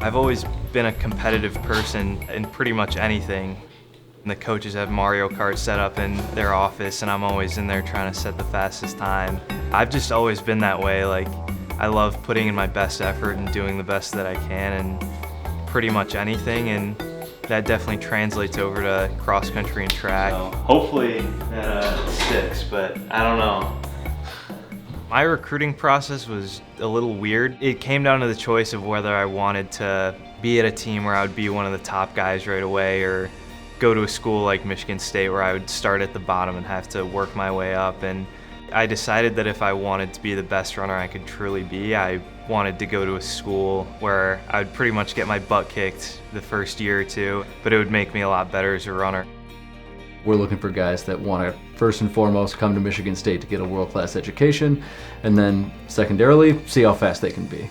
I've always been a competitive person in pretty much anything. And the coaches have Mario Kart set up in their office and I'm always in there trying to set the fastest time. I've just always been that way. Like, I love putting in my best effort and doing the best that I can in pretty much anything, and that definitely translates over to cross country and track. So hopefully that sticks, but I don't know. My recruiting process was a little weird. It came down to the choice of whether I wanted to be at a team where I would be one of the top guys right away, or go to a school like Michigan State where I would start at the bottom and have to work my way up. And I decided that if I wanted to be the best runner I could truly be, I wanted to go to a school where I would pretty much get my butt kicked the first year or two, but it would make me a lot better as a runner. We're looking for guys that want to, first and foremost, come to Michigan State to get a world-class education, and then secondarily, see how fast they can be.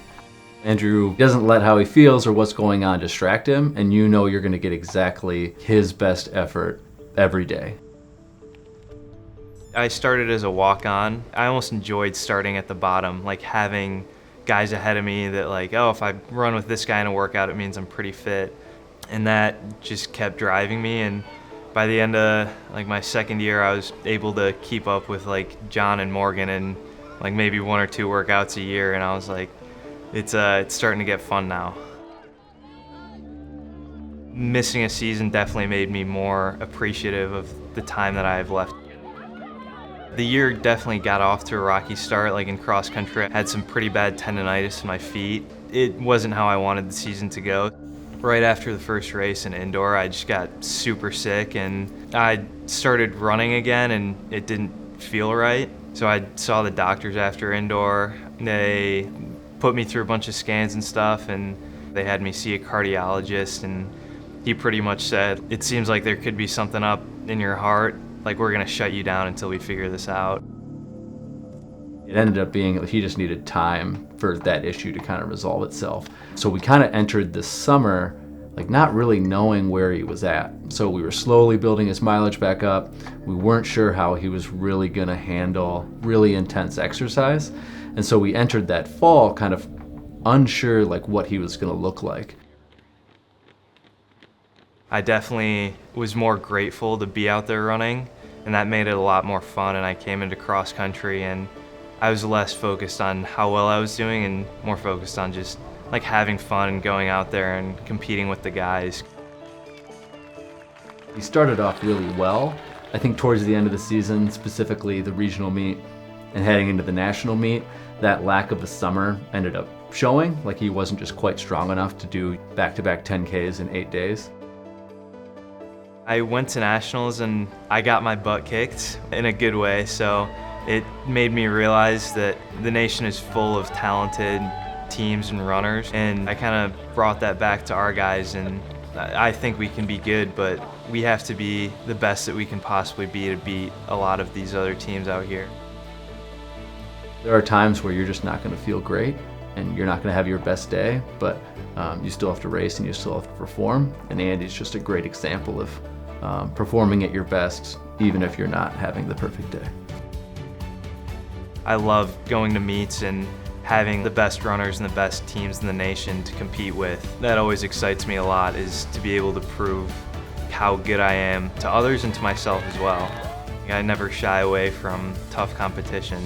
Andrew doesn't let how he feels or what's going on distract him, and you know you're going to get exactly his best effort every day. I started as a walk-on. I almost enjoyed starting at the bottom, like having guys ahead of me that like, oh, if I run with this guy in a workout, it means I'm pretty fit. And that just kept driving me, and by the end of like my second year, I was able to keep up with like John and Morgan and like maybe 1 or 2 workouts a year, and I was like, it's starting to get fun now. Missing a season definitely made me more appreciative of the time that I have left. The year definitely got off to a rocky start. Like in cross country, I had some pretty bad tendonitis in my feet. It wasn't how I wanted the season to go. Right after the first race in indoor, I just got super sick and I started running again and it didn't feel right. So I saw the doctors after indoor. They put me through a bunch of scans and stuff, and they had me see a cardiologist, and he pretty much said, it seems like there could be something up in your heart. Like, we're gonna shut you down until we figure this out. It ended up being he just needed time for that issue to kind of resolve itself. So we kind of entered this summer like not really knowing where he was at. So we were slowly building his mileage back up. We weren't sure how he was really gonna handle really intense exercise. And so we entered that fall kind of unsure like what he was gonna look like. I definitely was more grateful to be out there running, and that made it a lot more fun. And I came into cross country and I was less focused on how well I was doing and more focused on just like having fun and going out there and competing with the guys. He started off really well. I think towards the end of the season, specifically the regional meet and heading into the national meet, that lack of the summer ended up showing. Like he wasn't just quite strong enough to do back-to-back 10Ks in 8 days. I went to nationals and I got my butt kicked in a good way, so it made me realize that the nation is full of talented teams and runners, and I kind of brought that back to our guys, and I think we can be good, but we have to be the best that we can possibly be to beat a lot of these other teams out here. There are times where you're just not going to feel great and you're not going to have your best day, but you still have to race and you still have to perform, and Andy's just a great example of performing at your best even if you're not having the perfect day. I love going to meets and having the best runners and the best teams in the nation to compete with. That always excites me a lot, is to be able to prove how good I am to others and to myself as well. I never shy away from tough competition.